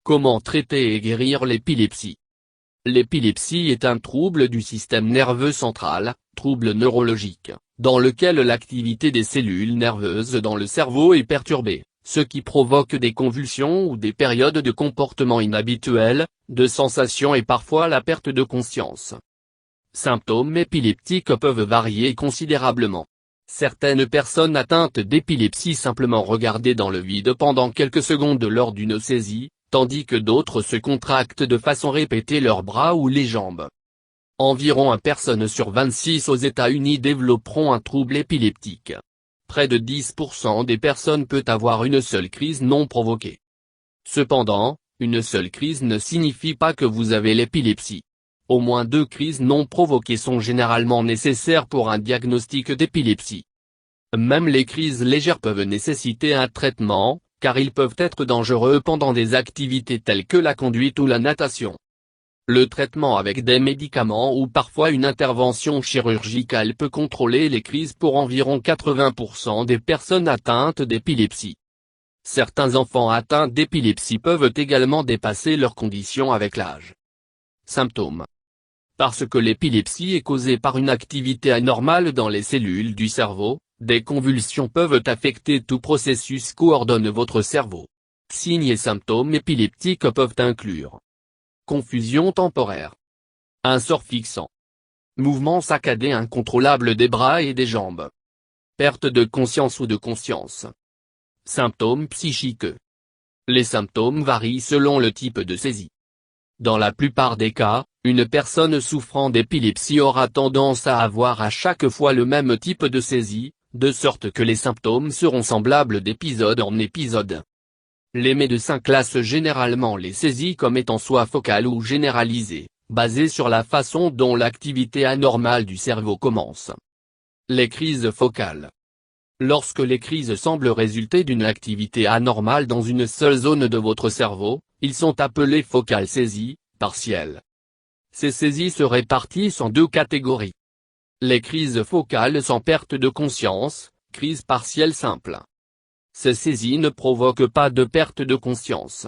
Comment traiter et guérir l'épilepsie? L'épilepsie est un trouble du système nerveux central, trouble neurologique, dans lequel l'activité des cellules nerveuses dans le cerveau est perturbée, ce qui provoque des convulsions ou des périodes de comportement inhabituels, de sensations et parfois la perte de conscience. Symptômes épileptiques peuvent varier considérablement. Certaines personnes atteintes d'épilepsie simplement regarder dans le vide pendant quelques secondes lors d'une saisie, tandis que d'autres se contractent de façon répétée leurs bras ou les jambes. Environ 1 personne sur 26 aux États-Unis développeront un trouble épileptique. Près de 10% des personnes peut avoir une seule crise non provoquée. Cependant, une seule crise ne signifie pas que vous avez l'épilepsie. Au moins 2 crises non provoquées sont généralement nécessaires pour un diagnostic d'épilepsie. Même les crises légères peuvent nécessiter un traitement, car ils peuvent être dangereux pendant des activités telles que la conduite ou la natation. Le traitement avec des médicaments ou parfois une intervention chirurgicale peut contrôler les crises pour environ 80% des personnes atteintes d'épilepsie. Certains enfants atteints d'épilepsie peuvent également dépasser leurs conditions avec l'âge. Symptômes. Parce que l'épilepsie est causée par une activité anormale dans les cellules du cerveau, des convulsions peuvent affecter tout processus coordonne votre cerveau. Signes et symptômes épileptiques peuvent inclure confusion temporaire, un sort fixant, mouvement saccadé incontrôlable des bras et des jambes, perte de conscience ou de conscience. Symptômes psychiques. Les symptômes varient selon le type de saisie. Dans la plupart des cas, une personne souffrant d'épilepsie aura tendance à avoir à chaque fois le même type de saisie, de sorte que les symptômes seront semblables d'épisode en épisode. Les médecins classent généralement les saisies comme étant soit focales ou généralisées, basées sur la façon dont l'activité anormale du cerveau commence. Les crises focales. Lorsque les crises semblent résulter d'une activité anormale dans une seule zone de votre cerveau, ils sont appelés focales saisies, partielles. Ces saisies se répartissent en 2 catégories. Les crises focales sans perte de conscience, crise partielle simple. Ces saisies ne provoquent pas de perte de conscience.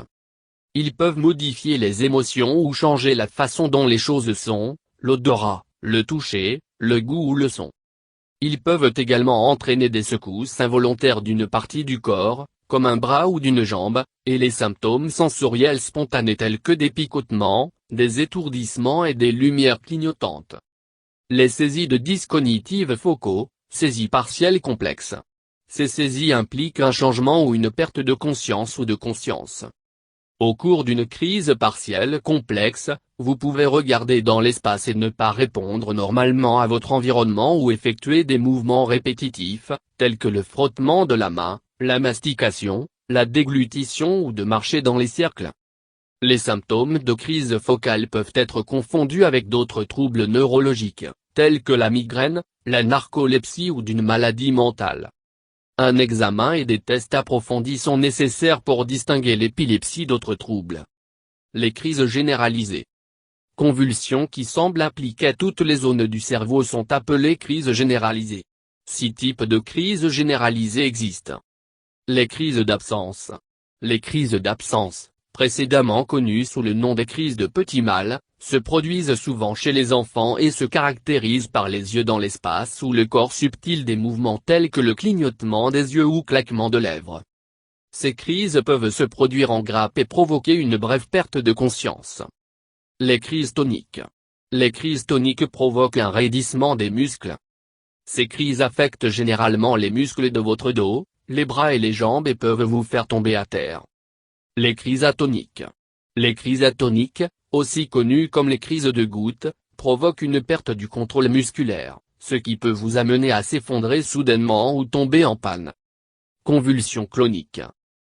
Ils peuvent modifier les émotions ou changer la façon dont les choses sont, l'odorat, le toucher, le goût ou le son. Ils peuvent également entraîner des secousses involontaires d'une partie du corps, comme un bras ou d'une jambe, et les symptômes sensoriels spontanés tels que des picotements, des étourdissements et des lumières clignotantes. Les saisies de discognitifs focaux, saisies partielles complexes. Ces saisies impliquent un changement ou une perte de conscience ou de conscience. Au cours d'une crise partielle complexe, vous pouvez regarder dans l'espace et ne pas répondre normalement à votre environnement ou effectuer des mouvements répétitifs, tels que le frottement de la main, la mastication, la déglutition ou de marcher dans les cercles. Les symptômes de crise focale peuvent être confondus avec d'autres troubles neurologiques, tels que la migraine, la narcolepsie ou d'une maladie mentale. Un examen et des tests approfondis sont nécessaires pour distinguer l'épilepsie d'autres troubles. Les crises généralisées. Convulsions qui semblent impliquer toutes les zones du cerveau sont appelées crises généralisées. 6 types de crises généralisées existent. Les crises d'absence. Les crises d'absence, précédemment connues sous le nom des crises de petit mal, se produisent souvent chez les enfants et se caractérisent par les yeux dans l'espace ou le corps subtil des mouvements tels que le clignotement des yeux ou claquement de lèvres. Ces crises peuvent se produire en grappe et provoquer une brève perte de conscience. Les crises toniques. Les crises toniques provoquent un raidissement des muscles. Ces crises affectent généralement les muscles de votre dos, les bras et les jambes et peuvent vous faire tomber à terre. Les crises atoniques. Les crises atoniques, aussi connues comme les crises de goutte, provoquent une perte du contrôle musculaire, ce qui peut vous amener à s'effondrer soudainement ou tomber en panne. Convulsions cloniques.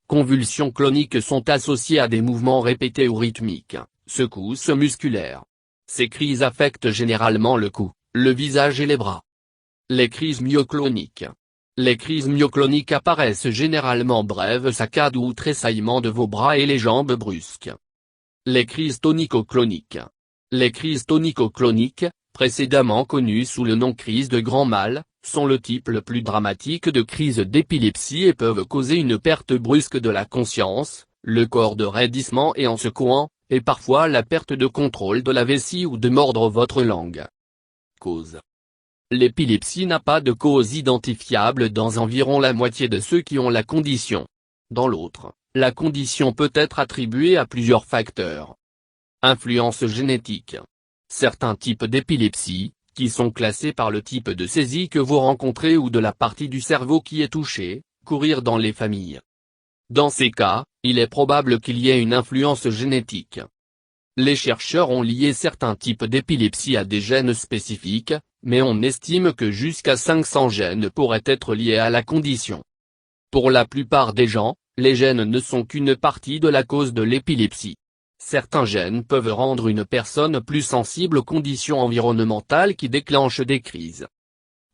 Convulsions cloniques sont associées à des mouvements répétés ou rythmiques, secousses musculaires. Ces crises affectent généralement le cou, le visage et les bras. Les crises myocloniques. Les crises myocloniques apparaissent généralement brèves saccades ou tressaillements de vos bras et les jambes brusques. Les crises tonico-cloniques. Les crises tonico-cloniques, précédemment connues sous le nom crise de grand mal, sont le type le plus dramatique de crise d'épilepsie et peuvent causer une perte brusque de la conscience, le corps de raidissement et en secouant, et parfois la perte de contrôle de la vessie ou de mordre votre langue. Cause. L'épilepsie n'a pas de cause identifiable dans environ la moitié de ceux qui ont la condition. Dans l'autre, la condition peut être attribuée à plusieurs facteurs. Influence génétique. Certains types d'épilepsie, qui sont classés par le type de saisie que vous rencontrez ou de la partie du cerveau qui est touchée, courir dans les familles. Dans ces cas, il est probable qu'il y ait une influence génétique. Les chercheurs ont lié certains types d'épilepsie à des gènes spécifiques, mais on estime que jusqu'à 500 gènes pourraient être liés à la condition. Pour la plupart des gens, les gènes ne sont qu'une partie de la cause de l'épilepsie. Certains gènes peuvent rendre une personne plus sensible aux conditions environnementales qui déclenchent des crises.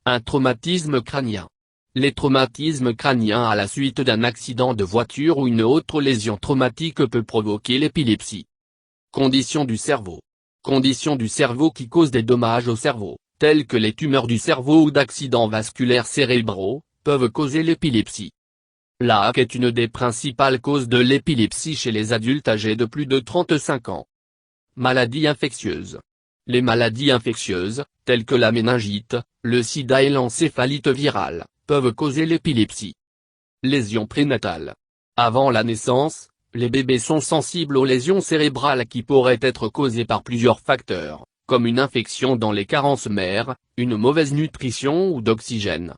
Un traumatisme crânien. Les traumatismes crâniens à la suite d'un accident de voiture ou une autre lésion traumatique peut provoquer l'épilepsie. Conditions du cerveau. Conditions du cerveau qui causent des dommages au cerveau, telles que les tumeurs du cerveau ou d'accidents vasculaires cérébraux, peuvent causer l'épilepsie. L'AC est une des principales causes de l'épilepsie chez les adultes âgés de plus de 35 ans. Maladies infectieuses. Les maladies infectieuses, telles que la méningite, le sida et l'encéphalite virale, peuvent causer l'épilepsie. Lésions prénatales. Avant la naissance, les bébés sont sensibles aux lésions cérébrales qui pourraient être causées par plusieurs facteurs, comme une infection dans les carences mères, une mauvaise nutrition ou d'oxygène.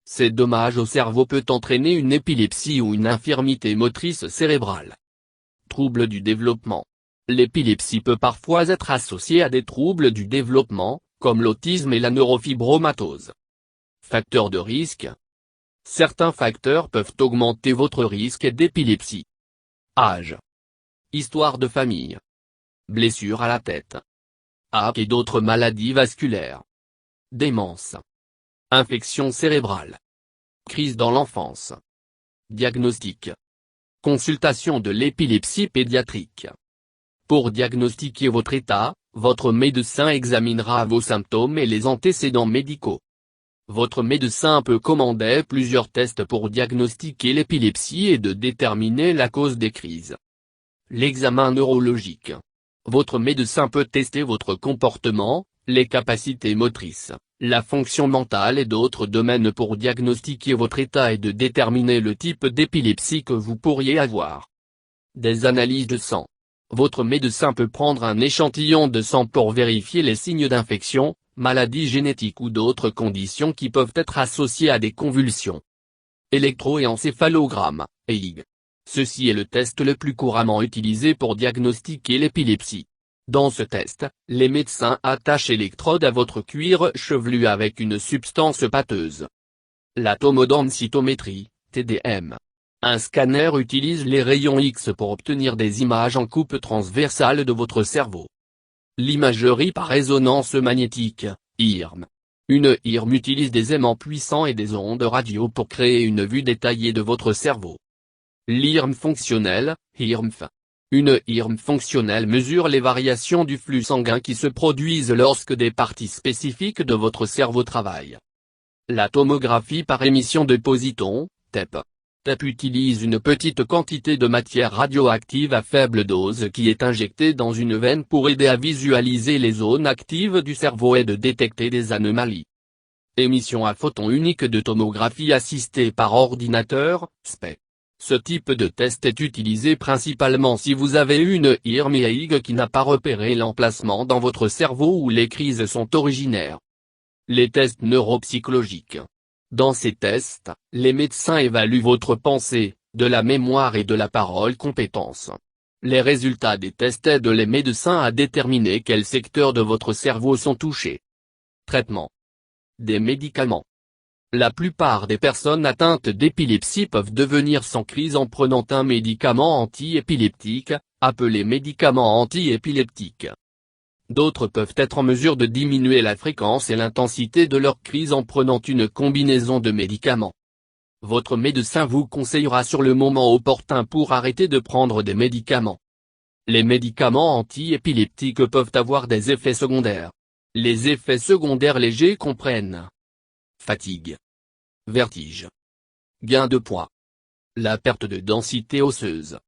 Ces dommages au cerveau peuvent entraîner une épilepsie ou une infirmité motrice cérébrale. Troubles du développement. L'épilepsie peut parfois être associée à des troubles du développement, comme l'autisme et la neurofibromatose. Facteurs de risque. Certains facteurs peuvent augmenter votre risque d'épilepsie. Âge. Histoire de famille. Blessure à la tête. AC et d'autres maladies vasculaires. Démence. Infection cérébrale. Crise dans l'enfance. Diagnostic. Consultation de l'épilepsie pédiatrique. Pour diagnostiquer votre état, votre médecin examinera vos symptômes et les antécédents médicaux. Votre médecin peut commander plusieurs tests pour diagnostiquer l'épilepsie et de déterminer la cause des crises. L'examen neurologique. Votre médecin peut tester votre comportement, les capacités motrices, la fonction mentale et d'autres domaines pour diagnostiquer votre état et de déterminer le type d'épilepsie que vous pourriez avoir. Des analyses de sang. Votre médecin peut prendre un échantillon de sang pour vérifier les signes d'infection, maladies génétiques ou d'autres conditions qui peuvent être associées à des convulsions. Électroencéphalogramme, EEG. Ceci est le test le plus couramment utilisé pour diagnostiquer l'épilepsie. Dans ce test, les médecins attachent électrodes à votre cuir chevelu avec une substance pâteuse. La tomodensitométrie, TDM. Un scanner utilise les rayons X pour obtenir des images en coupe transversale de votre cerveau. L'imagerie par résonance magnétique, IRM. Une IRM utilise des aimants puissants et des ondes radio pour créer une vue détaillée de votre cerveau. L'IRM fonctionnelle, IRMF. Une IRM fonctionnelle mesure les variations du flux sanguin qui se produisent lorsque des parties spécifiques de votre cerveau travaillent. La tomographie par émission de positons, TEP. TEP utilise une petite quantité de matière radioactive à faible dose qui est injectée dans une veine pour aider à visualiser les zones actives du cerveau et de détecter des anomalies. Émission à photons uniques de tomographie assistée par ordinateur, SPE. Ce type de test est utilisé principalement si vous avez une IRM EEG qui n'a pas repéré l'emplacement dans votre cerveau où les crises sont originaires. Les tests neuropsychologiques. Dans ces tests, les médecins évaluent votre pensée, de la mémoire et de la parole compétence. Les résultats des tests aident les médecins à déterminer quels secteurs de votre cerveau sont touchés. Traitement. Des médicaments. La plupart des personnes atteintes d'épilepsie peuvent devenir sans crise en prenant un médicament anti-épileptique, appelé médicament anti-épileptique. D'autres peuvent être en mesure de diminuer la fréquence et l'intensité de leur crise en prenant une combinaison de médicaments. Votre médecin vous conseillera sur le moment opportun pour arrêter de prendre des médicaments. Les médicaments anti-épileptiques peuvent avoir des effets secondaires. Les effets secondaires légers comprennent fatigue, vertige, gain de poids, la perte de densité osseuse,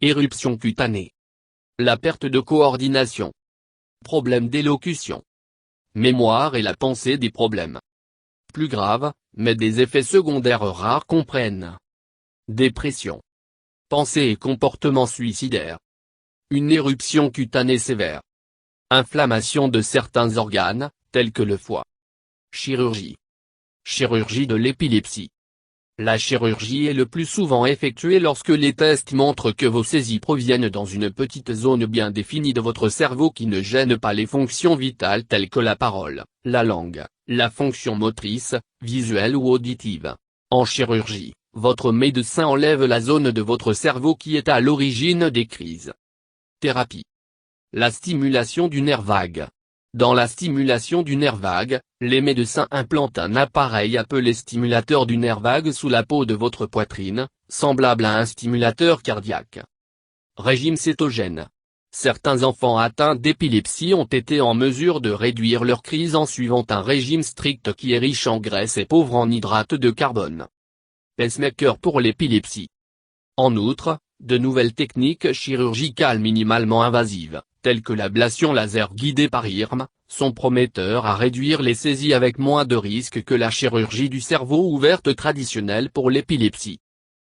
Éruption cutanée. La perte de coordination. Problème d'élocution. Mémoire et la pensée des problèmes. Plus grave, mais des effets secondaires rares comprennent. Dépression. Pensée et comportement suicidaire. Une éruption cutanée sévère. Inflammation de certains organes, tels que le foie. Chirurgie. Chirurgie de l'épilepsie. La chirurgie est le plus souvent effectuée lorsque les tests montrent que vos saisies proviennent dans une petite zone bien définie de votre cerveau qui ne gêne pas les fonctions vitales telles que la parole, la langue, la fonction motrice, visuelle ou auditive. En chirurgie, votre médecin enlève la zone de votre cerveau qui est à l'origine des crises. Thérapie. La stimulation du nerf vague. Dans la stimulation du nerf vague, les médecins implantent un appareil appelé stimulateur du nerf vague sous la peau de votre poitrine, semblable à un stimulateur cardiaque. Régime cétogène. Certains enfants atteints d'épilepsie ont été en mesure de réduire leur crise en suivant un régime strict qui est riche en graisse et pauvre en hydrates de carbone. Pacemaker pour l'épilepsie. En outre, de nouvelles techniques chirurgicales minimalement invasives, telles que l'ablation laser guidée par IRM, sont prometteurs à réduire les saisies avec moins de risques que la chirurgie du cerveau ouverte traditionnelle pour l'épilepsie.